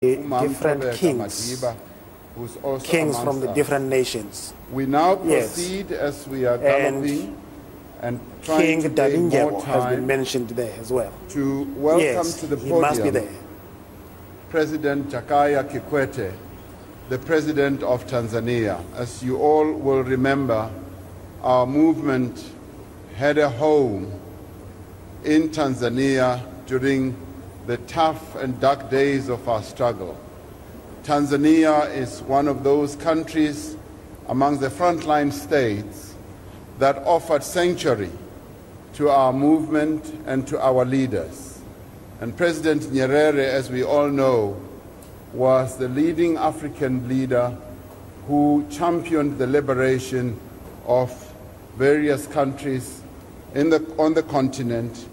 different kings from the different nations. We now proceed as we are galloping and trying King to gain more Dalinjabo time has been mentioned there as well. to welcome to the he must be podium there. President Jakaya Kikwete, the President of Tanzania. As you all will remember, our movement had a home in Tanzania during the tough and dark days of our struggle. Tanzania is one of those countries among the frontline states that offered sanctuary to our movement and to our leaders. And President Nyerere, as we all know, was the leading African leader who championed the liberation of various countries on the continent.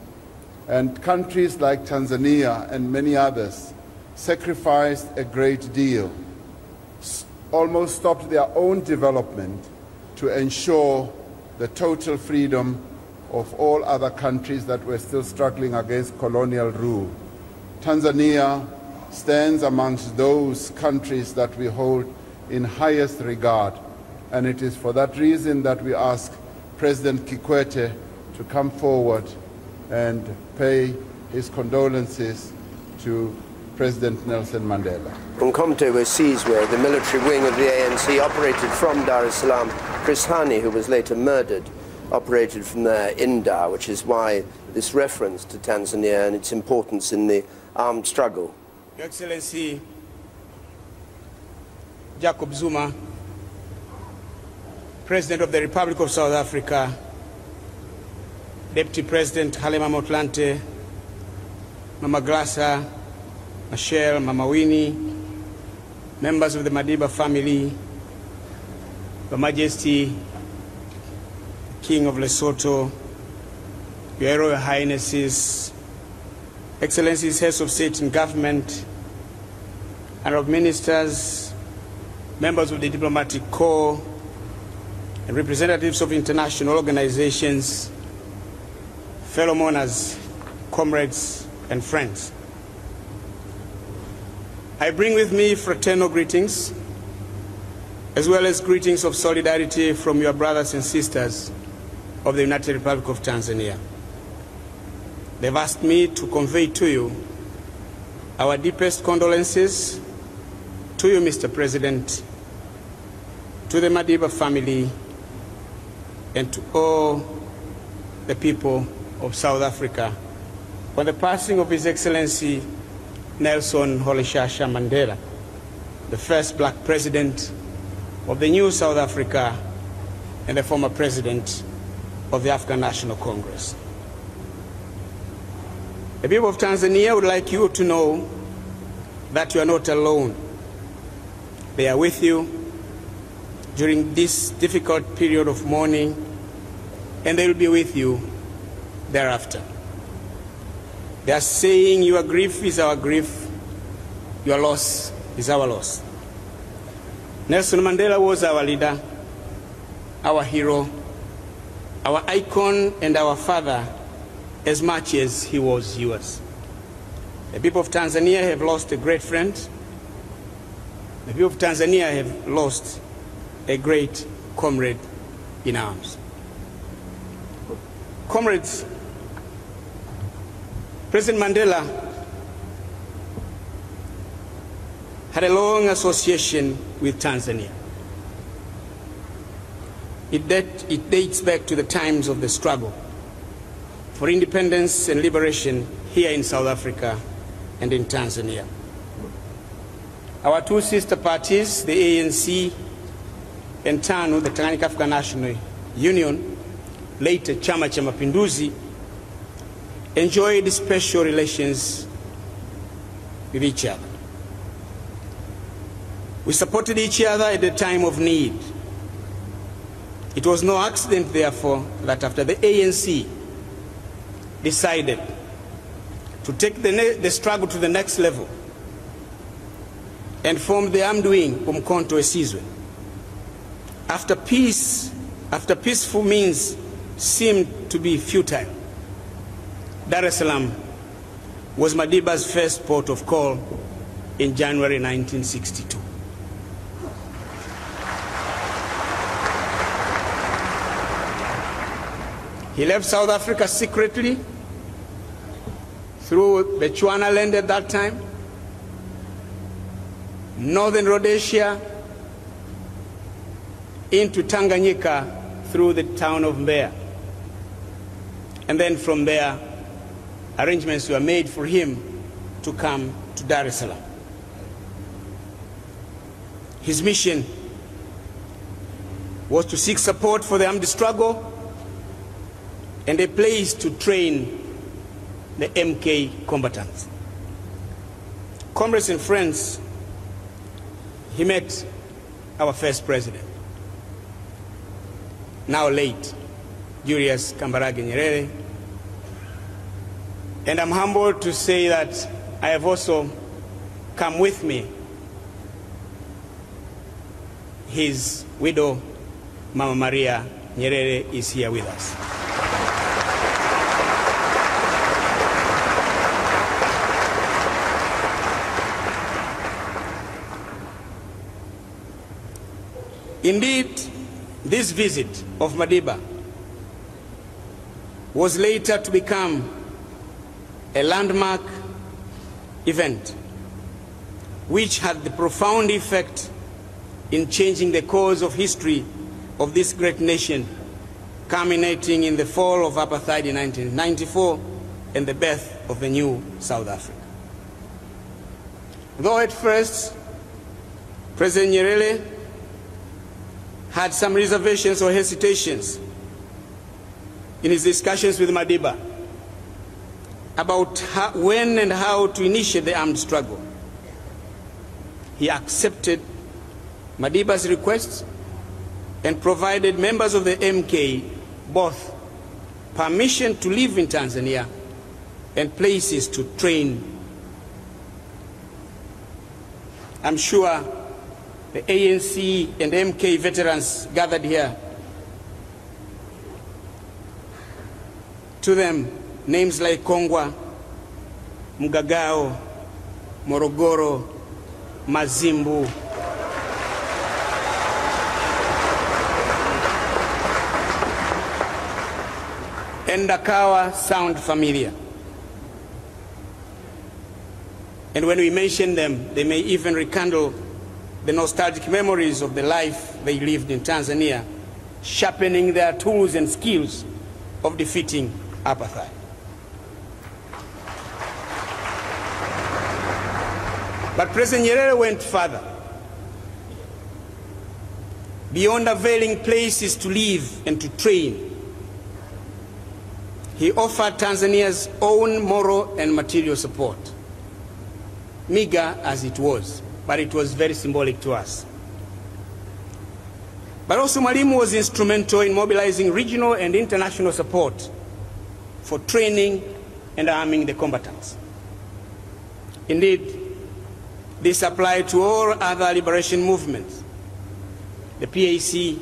And countries like Tanzania and many others sacrificed a great deal, almost stopped their own development to ensure the total freedom of all other countries that were still struggling against colonial rule. Tanzania stands amongst those countries that we hold in highest regard, and it is for that reason that we ask President Kikwete to come forward and pay his condolences to President Nelson Mandela. Umkhonto was seized where the military wing of the ANC operated from Dar es Salaam. Chris Hani, who was later murdered, operated from there in Dar, which is why this reference to Tanzania and its importance in the armed struggle. Your Excellency Jacob Zuma, President of the Republic of South Africa, Deputy President Halima Motlanthe, Mama Glassa, Michelle, Mama Winnie, members of the Madiba family, Your Majesty, King of Lesotho, Your Royal Highnesses, Excellencies, Heads of State and Government, Honorable Ministers, members of the Diplomatic Corps, and representatives of international organizations, fellow mourners, comrades, and friends. I bring with me fraternal greetings, as well as greetings of solidarity from your brothers and sisters of the United Republic of Tanzania. They've asked me to convey to you our deepest condolences to you, Mr. President, to the Madiba family, and to all the people of South Africa on the passing of His Excellency Nelson Rolihlahla Mandela, the first black president of the new South Africa and the former president of the African National Congress. The people of Tanzania would like you to know that you are not alone. They are with you during this difficult period of mourning, and they will be with you thereafter. They are saying your grief is our grief, your loss is our loss. Nelson Mandela was our leader, our hero, our icon, and our father, as much as he was yours. The people of Tanzania have lost a great friend. The people of Tanzania have lost a great comrade in arms. Comrades, President Mandela had a long association with Tanzania. It dates back to the times of the struggle for independence and liberation here in South Africa and in Tanzania. Our two sister parties, the ANC and TANU, the Tanganyika African National Union, later Chama cha Mapinduzi, enjoyed special relations with each other. We supported each other at the time of need. It was no accident, therefore, that after the ANC decided to take the struggle to the next level and form the armed wing, Umkhonto Esizwe, after peaceful means seemed to be futile, Dar es Salaam was Madiba's first port of call in January 1962. He left South Africa secretly through Bechuanaland at that time, Northern Rhodesia, into Tanganyika through the town of Mbeya. And then from there, arrangements were made for him to come to Dar es Salaam. His mission was to seek support for the armed struggle and a place to train the MK combatants. Comrades and friends, he met our first president, now late, Julius Kambarage Nyerere. And I'm humbled to say that I have also come with me his widow, Mama Maria Nyerere, is here with us. Indeed, this visit of Madiba was later to become a landmark event which had the profound effect in changing the course of history of this great nation, culminating in the fall of apartheid in 1994 and the birth of the new South Africa. Though at first President Nyerere had some reservations or hesitations in his discussions with Madiba about when and how to initiate the armed struggle, he accepted Madiba's requests and provided members of the MK both permission to live in Tanzania and places to train. I'm sure the ANC and MK veterans gathered here, to them names like Kongwa, Mgagao, Morogoro, Mazimbu, and Ndakawa sound familiar. And when we mention them, they may even rekindle the nostalgic memories of the life they lived in Tanzania, sharpening their tools and skills of defeating apartheid. But President Nyerere went further. Beyond availing places to live and to train, he offered Tanzania's own moral and material support, meager as it was, but it was very symbolic to us. But also Mwalimu was instrumental in mobilizing regional and international support for training and arming the combatants. Indeed, this applied to all other liberation movements, the PAC,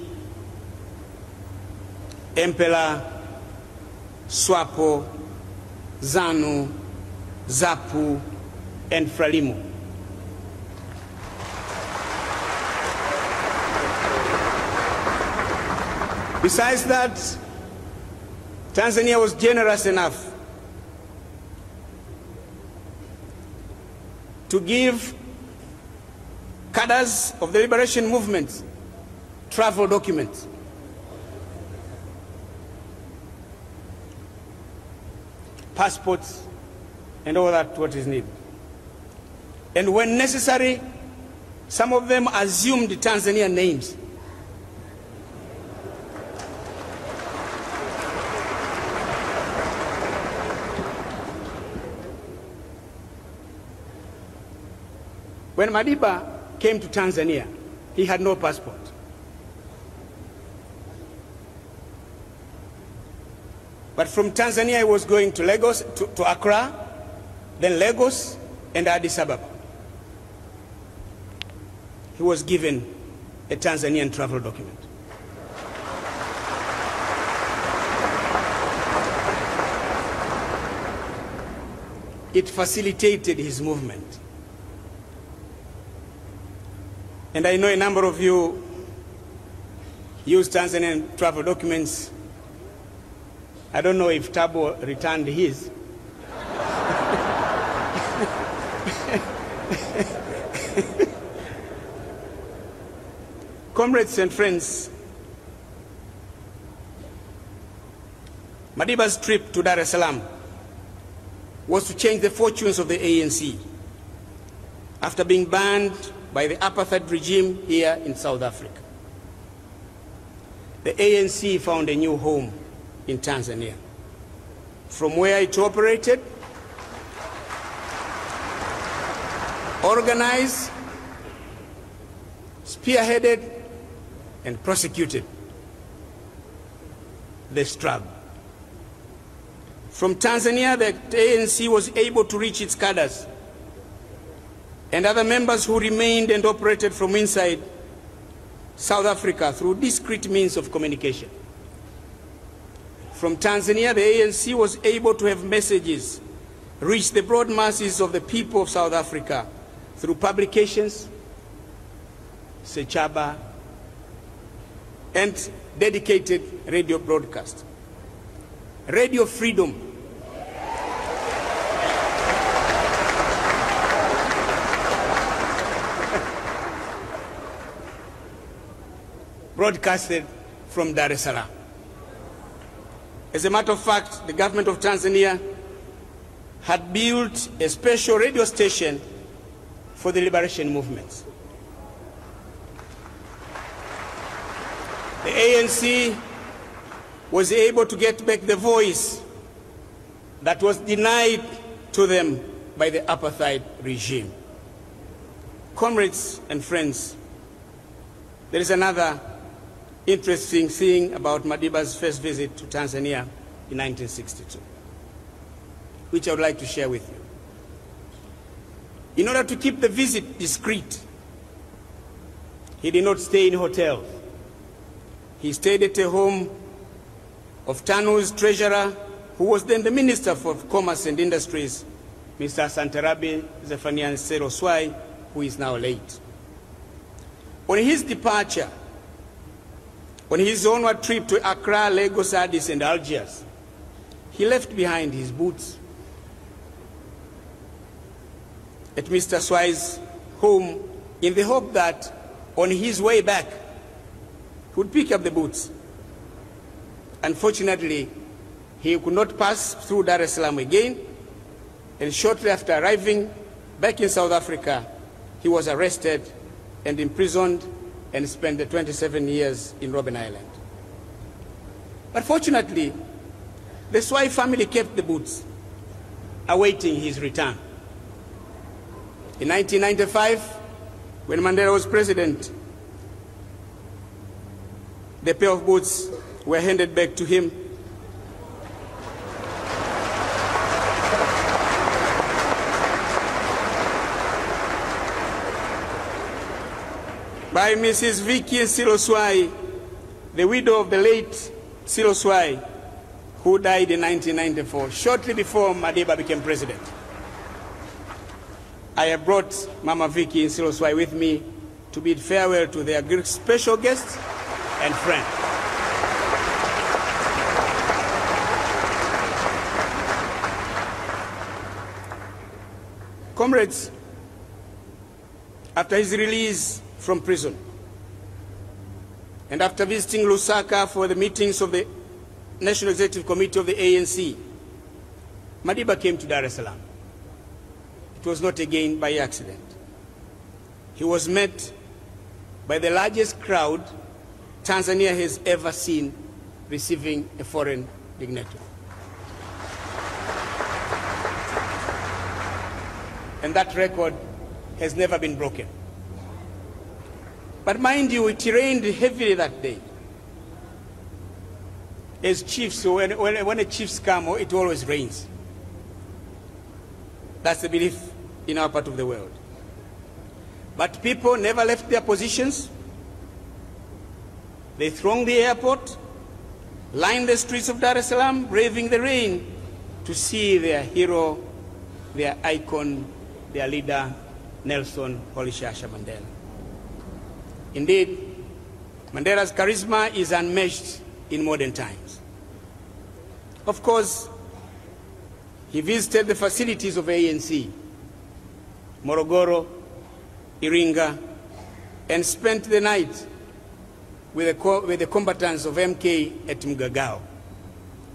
MPLA, SWAPO, ZANU, ZAPU, and FRELIMO. Besides that, Tanzania was generous enough to give cadres of the liberation movement travel documents. Passports and all that what is needed. And when necessary, some of them assumed Tanzanian names. When Madiba came to Tanzania, he had no passport. But from Tanzania, he was going to Lagos, to Accra, then Lagos, and Addis Ababa. He was given a Tanzanian travel document. It facilitated his movement. And I know a number of you use Tanzanian travel documents. I don't know if Tabo returned his. Comrades and friends, Madiba's trip to Dar es Salaam was to change the fortunes of the ANC after being banned by the apartheid regime here in South Africa. The ANC found a new home in Tanzania, from where it operated, organized, spearheaded, and prosecuted the struggle. From Tanzania, the ANC was able to reach its cadres and other members who remained and operated from inside South Africa through discreet means of communication. From Tanzania, the ANC was able to have messages reach the broad masses of the people of South Africa through publications, Sechaba, and dedicated radio broadcast. Radio freedom broadcasted from Dar es Salaam. As a matter of fact, the government of Tanzania had built a special radio station for the liberation movements. The ANC was able to get back the voice that was denied to them by the apartheid regime. Comrades and friends, there is another interesting thing about Madiba's first visit to Tanzania in 1962, which I would like to share with you. In order to keep the visit discreet, he did not stay in hotels. He stayed at a home of TANU's treasurer, who was then the Minister for Commerce and Industries, Mr. Santarabi Zephaniah Seroswai, who is now late. On his departure, on his onward trip to Accra, Lagos, Addis, and Algiers, he left behind his boots at Mr. Swai's home in the hope that on his way back, he would pick up the boots. Unfortunately, he could not pass through Dar es Salaam again, and shortly after arriving back in South Africa, he was arrested and imprisoned and spent the 27 years in Robben Island. But fortunately, the Swai family kept the boots, awaiting his return. In 1995, when Mandela was president, the pair of boots were handed back to him. By Mrs. Vicky Siloswai, the widow of the late Siloswai, who died in 1994, shortly before Madiba became president. I have brought Mama Vicky Siloswai with me to bid farewell to their special guests and friends. Comrades, after his release from prison, and after visiting Lusaka for the meetings of the National Executive Committee of the ANC, Madiba came to Dar es Salaam. It was not again by accident. He was met by the largest crowd Tanzania has ever seen receiving a foreign dignitary. And that record has never been broken. But mind you, it rained heavily that day. As chiefs, when a chiefs come, it always rains. That's the belief in our part of the world. But people never left their positions. They thronged the airport, lined the streets of Dar es Salaam, braving the rain to see their hero, their icon, their leader, Nelson Rolihlahla Mandela. Indeed, Mandela's charisma is unmatched in modern times. Of course, he visited the facilities of ANC, Morogoro, Iringa, and spent the night with the combatants of MK at Mgagao,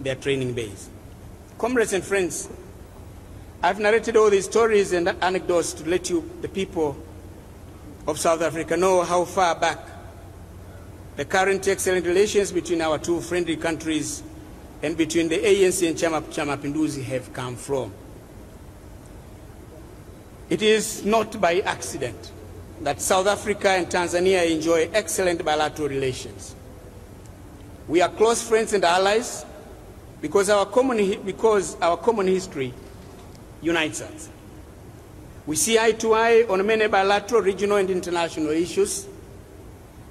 their training base. Comrades and friends, I've narrated all these stories and anecdotes to let you, the people of South Africa, know how far back the current excellent relations between our two friendly countries and between the ANC and Chama Mapinduzi have come from. It is not by accident that South Africa and Tanzania enjoy excellent bilateral relations. We are close friends and allies because our common history unites us. We see eye to eye on many bilateral, regional and international issues.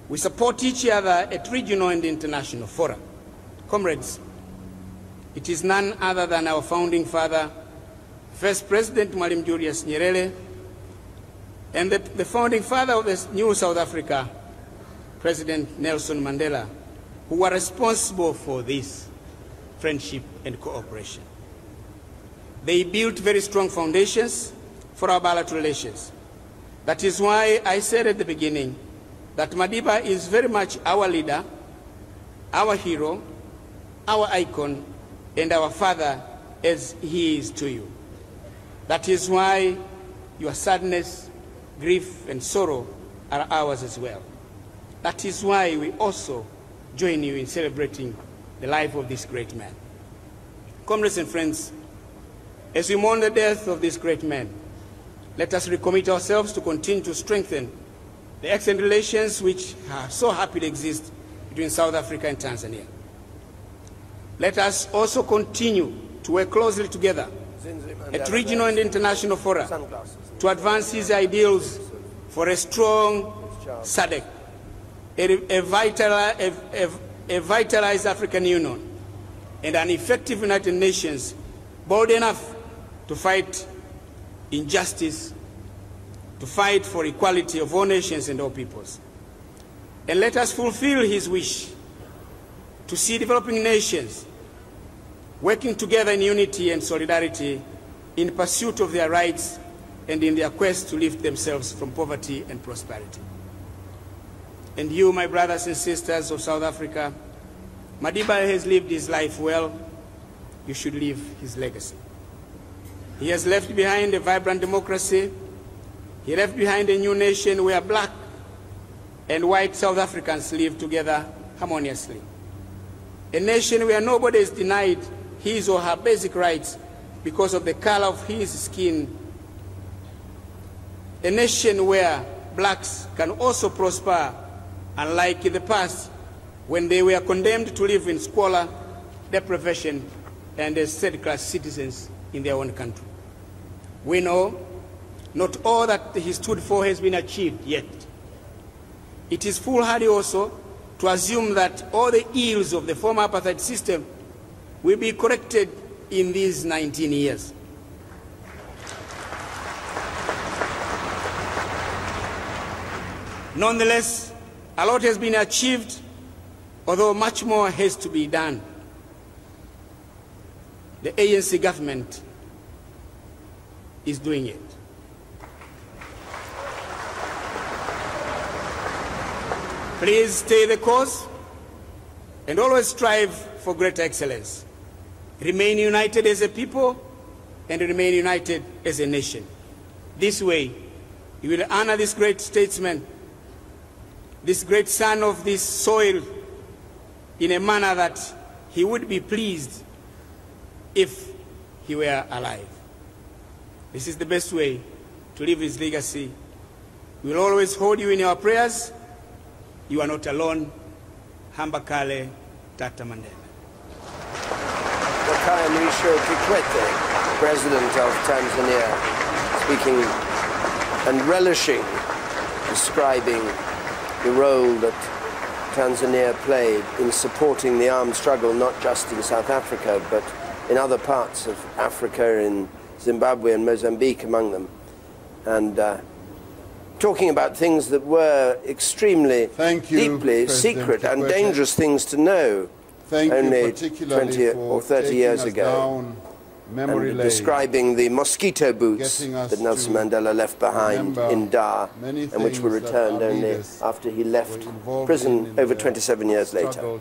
We support each other at regional and international fora. Comrades, it is none other than our founding father, First President Mwalimu Julius Nyerere, and the founding father of this new South Africa, President Nelson Mandela, who were responsible for this friendship and cooperation. They built very strong foundations for our bilateral relations. That is why I said at the beginning that Madiba is very much our leader, our hero, our icon, and our father as he is to you. That is why your sadness, grief, and sorrow are ours as well. That is why we also join you in celebrating the life of this great man. Comrades and friends, as we mourn the death of this great man, let us recommit ourselves to continue to strengthen the excellent relations which are so happy to exist between South Africa and Tanzania. Let us also continue to work closely together at regional and international fora to advance his ideals for a strong SADC, a vitalized African Union, and an effective United Nations bold enough to fight injustice, to fight for equality of all nations and all peoples. And let us fulfill his wish to see developing nations working together in unity and solidarity in pursuit of their rights and in their quest to lift themselves from poverty and prosperity. And you, my brothers and sisters of South Africa, Madiba has lived his life well. You should live his legacy. He has left behind a vibrant democracy. He left behind a new nation where black and white South Africans live together harmoniously. A nation where nobody is denied his or her basic rights because of the color of his skin. A nation where blacks can also prosper, unlike in the past when they were condemned to live in squalor, deprivation, and as third-class citizens in their own country. We know not all that he stood for has been achieved yet. It is foolhardy also to assume that all the ills of the former apartheid system will be corrected in these 19 years. Nonetheless, a lot has been achieved, although much more has to be done. The ANC government is doing it. Please stay the course and always strive for greater excellence. Remain united as a people and remain united as a nation. This way, you will honor this great statesman, this great son of this soil, in a manner that he would be pleased if he were alive. This is the best way to live his legacy. We will always hold you in our prayers. You are not alone. Hambakale Tata Mandela. Jakaya Kikwete, President of Tanzania, speaking and relishing, describing the role that Tanzania played in supporting the armed struggle, not just in South Africa, but in other parts of Africa, in Zimbabwe and Mozambique among them. And talking about things that were extremely deeply secret Kikwete, and dangerous things to know only 20 or 30 years ago, and describing the mosquito boots that Nelson Mandela left behind in Dar, and which were returned only after he left prison over 27 years later.